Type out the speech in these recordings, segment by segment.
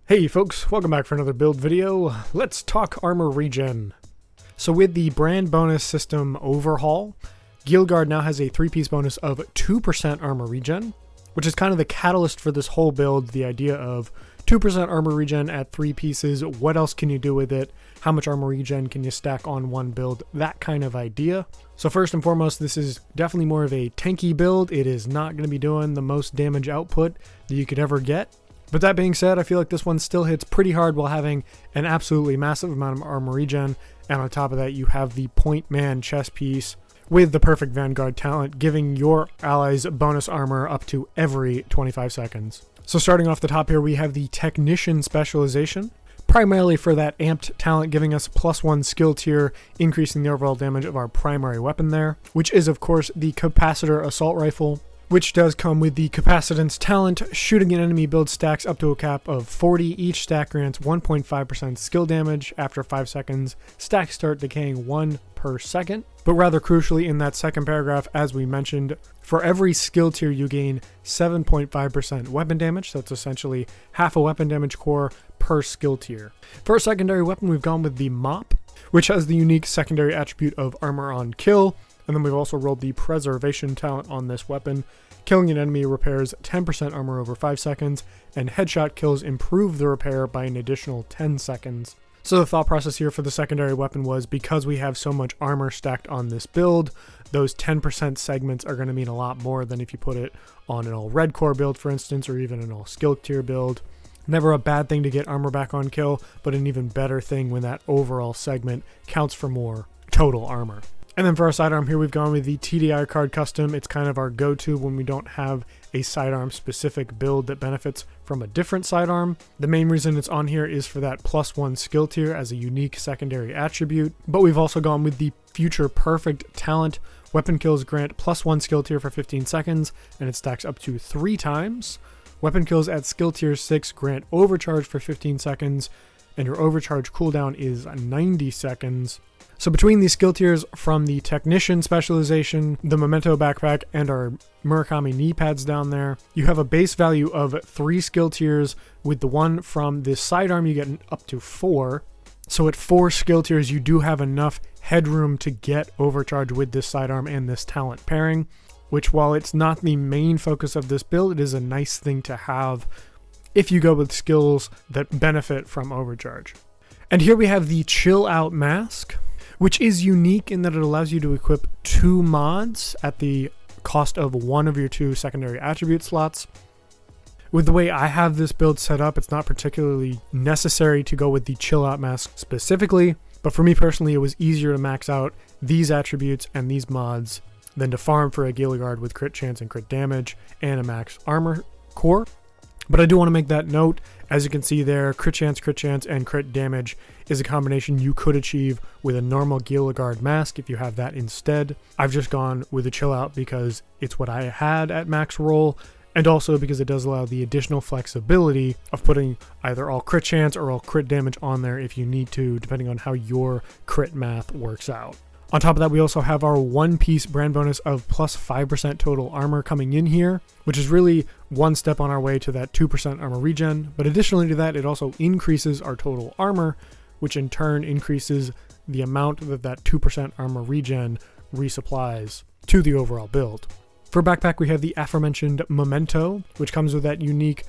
Hey folks, welcome back for another build video. Let's talk Armor Regen. So with the brand bonus system overhaul, GILA now has a 3-piece bonus of 2% Armor Regen, which is kind of the catalyst for this whole build, the idea of 2% Armor Regen at 3 pieces, what else can you do with it, how much Armor Regen can you stack on one build, that kind of idea. So first and foremost, this is definitely more of a tanky build. It is not going to be doing the most damage output that you could ever get. But that being said, I feel like this one still hits pretty hard while having an absolutely massive amount of Armor Regen, and on top of that you have the Point Man chest piece with the perfect Vanguard talent, giving your allies bonus armor up to every 25 seconds. So starting off the top here, we have the Technician Specialization, primarily for that amped talent, giving us +1 skill tier, increasing the overall damage of our primary weapon there, which is of course the Capacitor Assault Rifle, which does come with the Capacitance talent. Shooting an enemy build stacks up to a cap of 40. Each stack grants 1.5% skill damage after 5 seconds. Stacks start decaying 1 per second. But rather crucially, in that second paragraph, as we mentioned, for every skill tier you gain 7.5% weapon damage. That's essentially half a weapon damage core per skill tier. For a secondary weapon, we've gone with the Mop, which has the unique secondary attribute of Armor on Kill. And then we've also rolled the Preservation talent on this weapon. Killing an enemy repairs 10% armor over 5 seconds, and headshot kills improve the repair by an additional 10 seconds. So the thought process here for the secondary weapon was, because we have so much armor stacked on this build, those 10% segments are going to mean a lot more than if you put it on an all red core build, for instance, or even an all skill tier build. Never a bad thing to get armor back on kill, but an even better thing when that overall segment counts for more total armor. And then for our sidearm here, we've gone with the TDI card custom. It's kind of our go-to when we don't have a sidearm specific build that benefits from a different sidearm. The main reason it's on here is for that +1 skill tier as a unique secondary attribute. But we've also gone with the Future Perfect talent. Weapon kills grant +1 skill tier for 15 seconds, and it stacks up to 3 times. Weapon kills at skill tier 6 grant overcharge for 15 seconds, and your overcharge cooldown is 90 seconds. So between these skill tiers from the Technician Specialization, the Memento backpack, and our Murakami Kneepads down there, you have a base value of 3 skill tiers. With the one from the sidearm, you get up to 4. So at 4 skill tiers, you do have enough headroom to get overcharge with this sidearm and this talent pairing, which, while it's not the main focus of this build, it is a nice thing to have if you go with skills that benefit from overcharge. And here we have the Chill Out Mask, which is unique in that it allows you to equip 2 mods at the cost of 1 of your 2 secondary attribute slots. With the way I have this build set up, it's not particularly necessary to go with the Chill Out Mask specifically, but for me personally, it was easier to max out these attributes and these mods than to farm for a GILA with crit chance and crit damage and a max armor core. But I do want to make that note. As you can see there, crit chance, and crit damage is a combination you could achieve with a normal GILA mask if you have that instead. I've just gone with a Chill Out because it's what I had at max roll, and also because it does allow the additional flexibility of putting either all crit chance or all crit damage on there if you need to, depending on how your crit math works out. On top of that, we also have our 1-piece brand bonus of +5% total armor coming in here, which is really one step on our way to that 2% armor regen. But additionally to that, it also increases our total armor, which in turn increases the amount that that 2% armor regen resupplies to the overall build. For backpack, we have the aforementioned Memento, which comes with that unique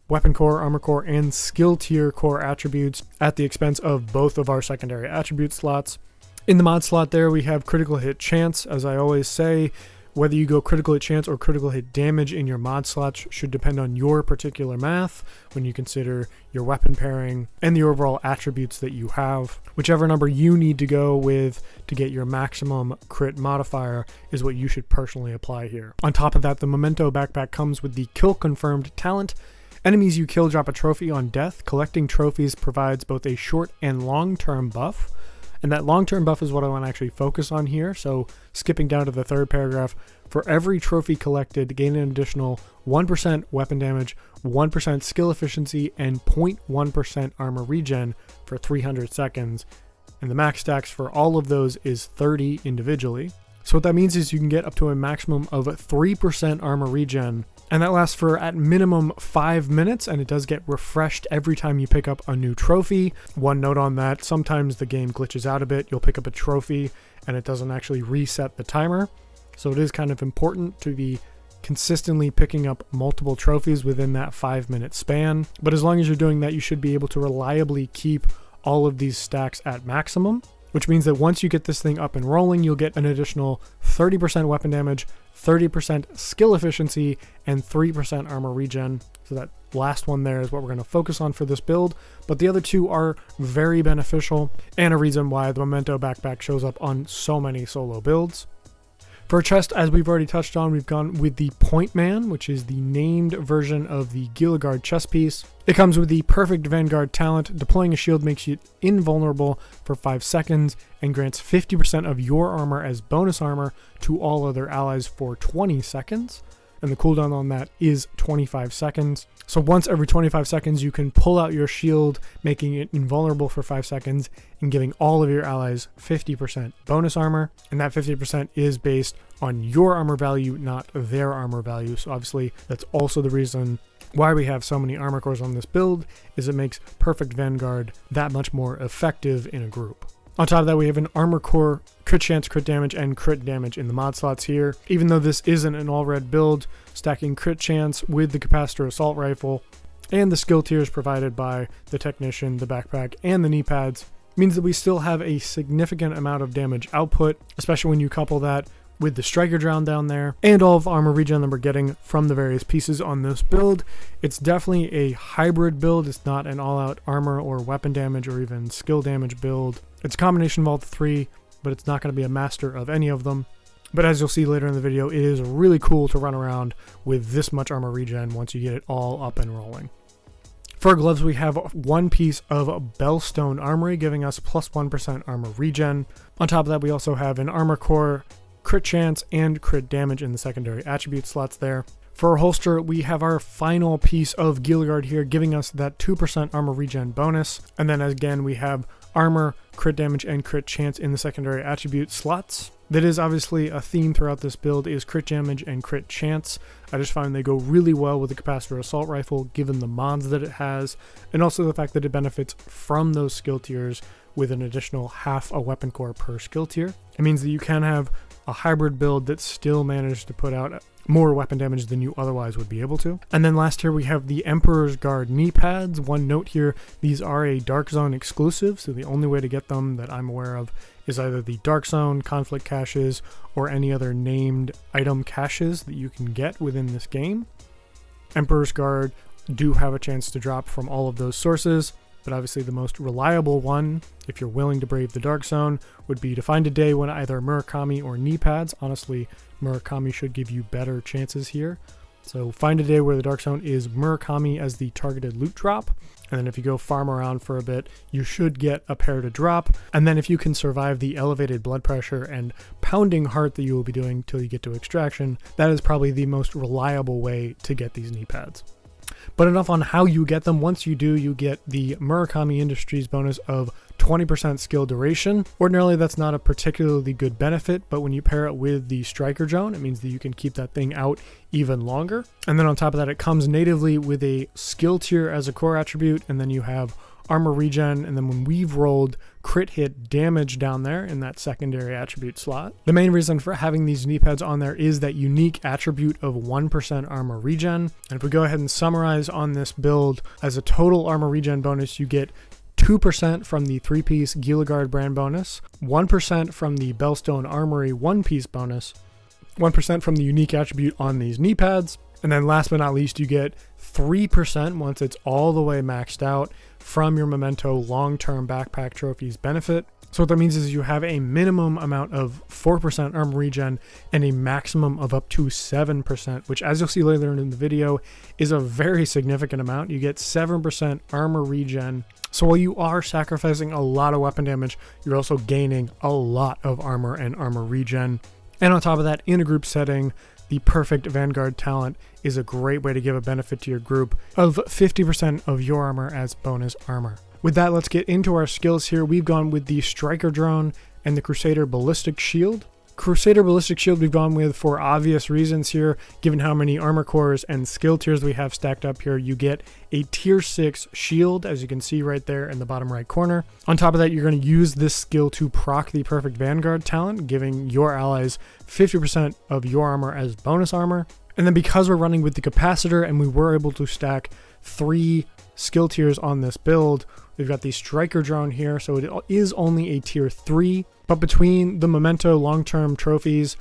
weapon core, armor core, and skill tier core attributes at the expense of both of our secondary attribute slots. In the mod slot there, we have critical hit chance. As I always say, whether you go critical hit chance or critical hit damage in your mod slots should depend on your particular math when you consider your weapon pairing and the overall attributes that you have. Whichever number you need to go with to get your maximum crit modifier is what you should personally apply here. On top of that, the Memento backpack comes with the Kill Confirmed talent. Enemies you kill drop a trophy on death. Collecting trophies provides both a short and long-term buff. And that long-term buff is what I want to actually focus on here. So skipping down to the third paragraph, for every trophy collected, gain an additional 1% weapon damage, 1% skill efficiency, and 0.1% armor regen for 300 seconds. And the max stacks for all of those is 30 individually. So what that means is you can get up to a maximum of 3% armor regen And that lasts for at minimum 5 minutes, and it does get refreshed every time you pick up a new trophy. One note on that, sometimes the game glitches out a bit. You'll pick up a trophy and it doesn't actually reset the timer. So it is kind of important to be consistently picking up multiple trophies within that 5-minute span. But as long as you're doing that, you should be able to reliably keep all of these stacks at maximum, which means that once you get this thing up and rolling, you'll get an additional 30% weapon damage, 30% skill efficiency, and 3% armor regen. So that last one there is what we're going to focus on for this build, but the other two are very beneficial and a reason why the Memento backpack shows up on so many solo builds. For a chest, as we've already touched on, we've gone with the Point Man, which is the named version of the GILA chest piece. It comes with the perfect Vanguard talent. Deploying a shield makes you invulnerable for 5 seconds and grants 50% of your armor as bonus armor to all other allies for 20 seconds. And the cooldown on that is 25 seconds. So once every 25 seconds, you can pull out your shield, making it invulnerable for 5 seconds and giving all of your allies 50% bonus armor. And that 50% is based on your armor value, not their armor value. So obviously that's also the reason why we have so many armor cores on this build, is it makes perfect Vanguard that much more effective in a group. On top of that, we have an armor core, crit chance, crit damage, and crit damage in the mod slots here. Even though this isn't an all-red build, stacking crit chance with the capacitor assault rifle and the skill tiers provided by the technician, the backpack, and the knee pads means that we still have a significant amount of damage output, especially when you couple that with the striker drown down there and all of armor regen that we're getting from the various pieces on this build. It's definitely a hybrid build. It's not an all-out armor or weapon damage or even skill damage build. It's a combination of all the three, but it's not going to be a master of any of them. But as you'll see later in the video, it is really cool to run around with this much armor regen once you get it all up and rolling. For gloves, we have one piece of Bellstone Armory giving us plus 1% armor regen. On top of that, we also have an armor core, crit chance, and crit damage in the secondary attribute slots there. For our holster, we have our final piece of GILA here giving us that 2% armor regen bonus. And then again, we have armor, crit damage, and crit chance in the secondary attribute slots. That is obviously a theme throughout this build, is crit damage and crit chance. I just find they go really well with the capacitor assault rifle given the mods that it has, and also the fact that it benefits from those skill tiers with an additional half a weapon core per skill tier. It means that you can have a hybrid build that still managed to put out more weapon damage than you otherwise would be able to. And then last here we have the Emperor's Guard knee pads. One note here, these are a Dark Zone exclusive, so the only way to get them that I'm aware of is either the Dark Zone, conflict caches, or any other named item caches that you can get within this game. Emperor's Guard do have a chance to drop from all of those sources, but obviously the most reliable one, if you're willing to brave the Dark Zone, would be to find a day when either Murakami or Kneepads. Honestly, Murakami should give you better chances here. So find a day where the Dark Zone is Murakami as the targeted loot drop. And then if you go farm around for a bit, you should get a pair to drop. And then if you can survive the elevated blood pressure and pounding heart that you will be doing till you get to extraction, that is probably the most reliable way to get these knee pads. But enough on how you get them. Once you do, you get the Murakami Industries bonus of 20% skill duration. Ordinarily, that's not a particularly good benefit, but when you pair it with the Striker Drone, it means that you can keep that thing out even longer. And then on top of that, it comes natively with a skill tier as a core attribute, and then you have armor regen, and then when we've rolled crit hit damage down there in that secondary attribute slot. The main reason for having these knee pads on there is that unique attribute of 1% armor regen. And if we go ahead and summarize on this build, as a total armor regen bonus, you get 2% from the 3-piece GILA brand bonus, 1% from the Bellstone Armory 1-piece bonus, 1% from the unique attribute on these knee pads, and then last but not least, you get 3% once it's all the way maxed out from your Memento long-term backpack trophies benefit. So what that means is you have a minimum amount of 4% armor regen and a maximum of up to 7%, which, as you'll see later in the video, is a very significant amount. You get 7% armor regen. So while you are sacrificing a lot of weapon damage, you're also gaining a lot of armor and armor regen. And on top of that, in a group setting, the perfect Vanguard talent is a great way to give a benefit to your group of 50% of your armor as bonus armor. With that, let's get into our skills here. We've gone with the Striker Drone and the Crusader Ballistic Shield. Crusader Ballistic Shield we've gone with for obvious reasons here. Given how many armor cores and skill tiers we have stacked up here, you get a tier 6 shield, as you can see right there in the bottom right corner. On top of that, you're going to use this skill to proc the Perfect Vanguard talent, giving your allies 50% of your armor as bonus armor. And then because we're running with the capacitor and we were able to stack 3 skill tiers on this build, we've got the striker drone here, so it is only a tier 3. But between the Memento long-term trophies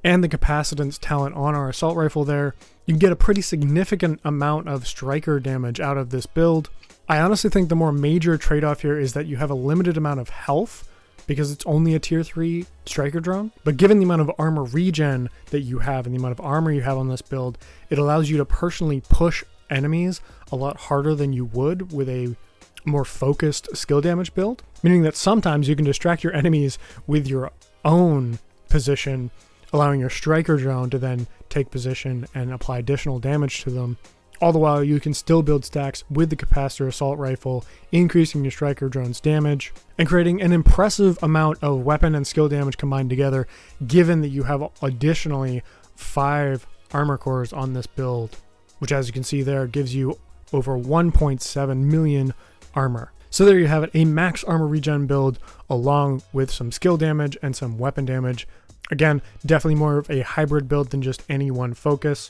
and the capacitance talent on our assault rifle there, you get a pretty significant amount of striker damage out of this build. I honestly think the more major trade-off here is that you have a limited amount of health because it's only a tier 3 striker drone. But given the amount of armor regen that you have and the amount of armor you have on this build, it allows you to personally push enemies a lot harder than you would with a more focused skill damage build, meaning that sometimes you can distract your enemies with your own position, allowing your striker drone to then take position and apply additional damage to them. All the while you can still build stacks with the capacitor assault rifle, increasing your striker drone's damage and creating an impressive amount of weapon and skill damage combined together, given that you have additionally 5 armor cores on this build, which, as you can see there, gives you over 1.7 million armor. So there you have it, a max armor regen build along with some skill damage and some weapon damage. Again, definitely more of a hybrid build than just any one focus.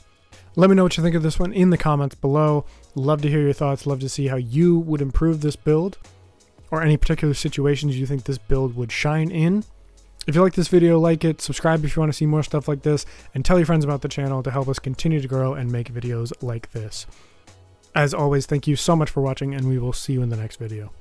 Let me know what you think of this one in the comments below. Love to hear your thoughts, love to see how you would improve this build or any particular situations you think this build would shine in. If you like this video, like it, subscribe if you want to see more stuff like this, and tell your friends about the channel to help us continue to grow and make videos like this. As always, thank you so much for watching, and we will see you in the next video.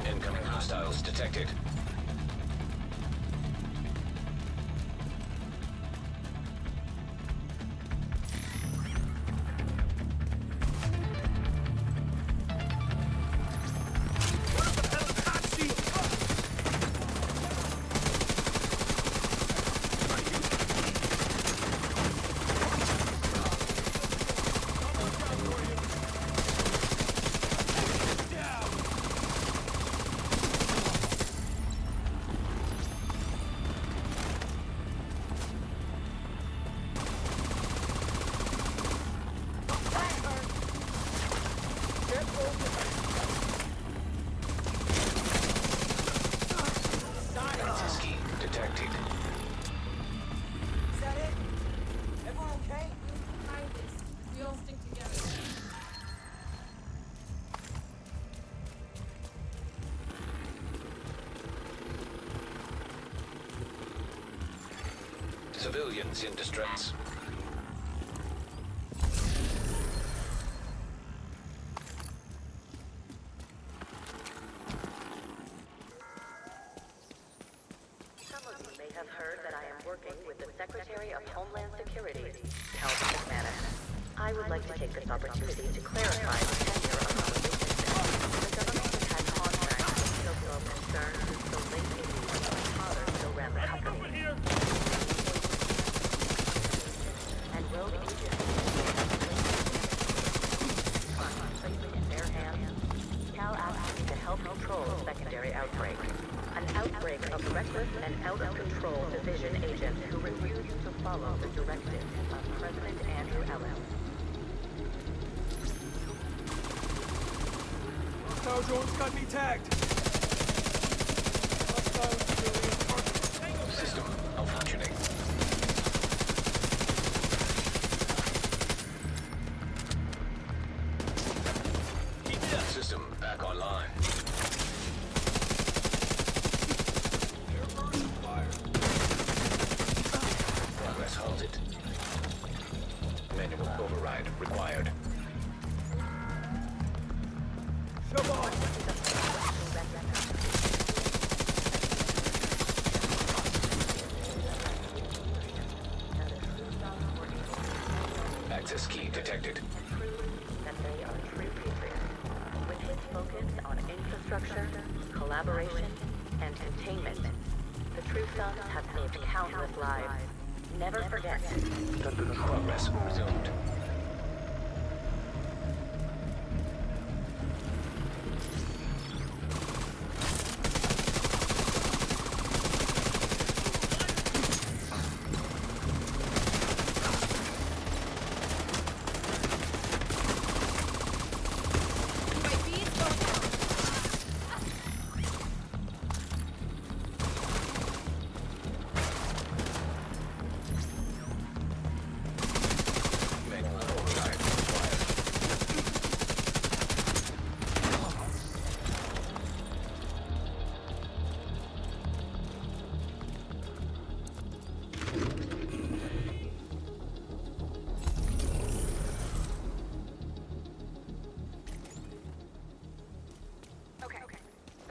Incoming hostiles detected. civilians in distress. Some of you may have heard that I am working with the Secretary of Homeland Security to help in this matter. I would like to take this opportunity to clarify the tenure of our relationship. The government has had contracts with social concerns since the late 80s when my father still ran the company. And rogue agents placement in their hands. Cal asked me to help control secondary outbreaks. An outbreak of reckless and out-of-control division agents who refused to follow the directives of President Andrew Ellis. Hostile drones got me tagged. Hostile civilian target. System malfunctioning. System back online. Progress halted. Manual override required. Come on. Access key detected. That they are true patriots, with his focus on infrastructure, collaboration, and containment. The True Sons have saved countless lives. Never forget. Progress resumed.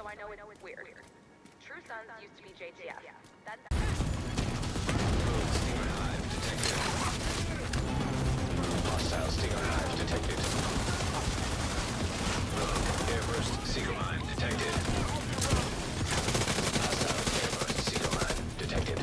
I know it's weird. True Sons used to be JTF. Then Stinger hive detected. Hostile stinger hive detected. Airburst seeker mine detected. Hostile airburst seeker mine detected.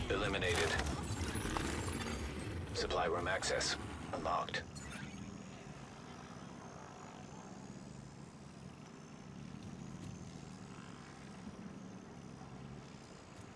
Eliminated. Supply room access unlocked.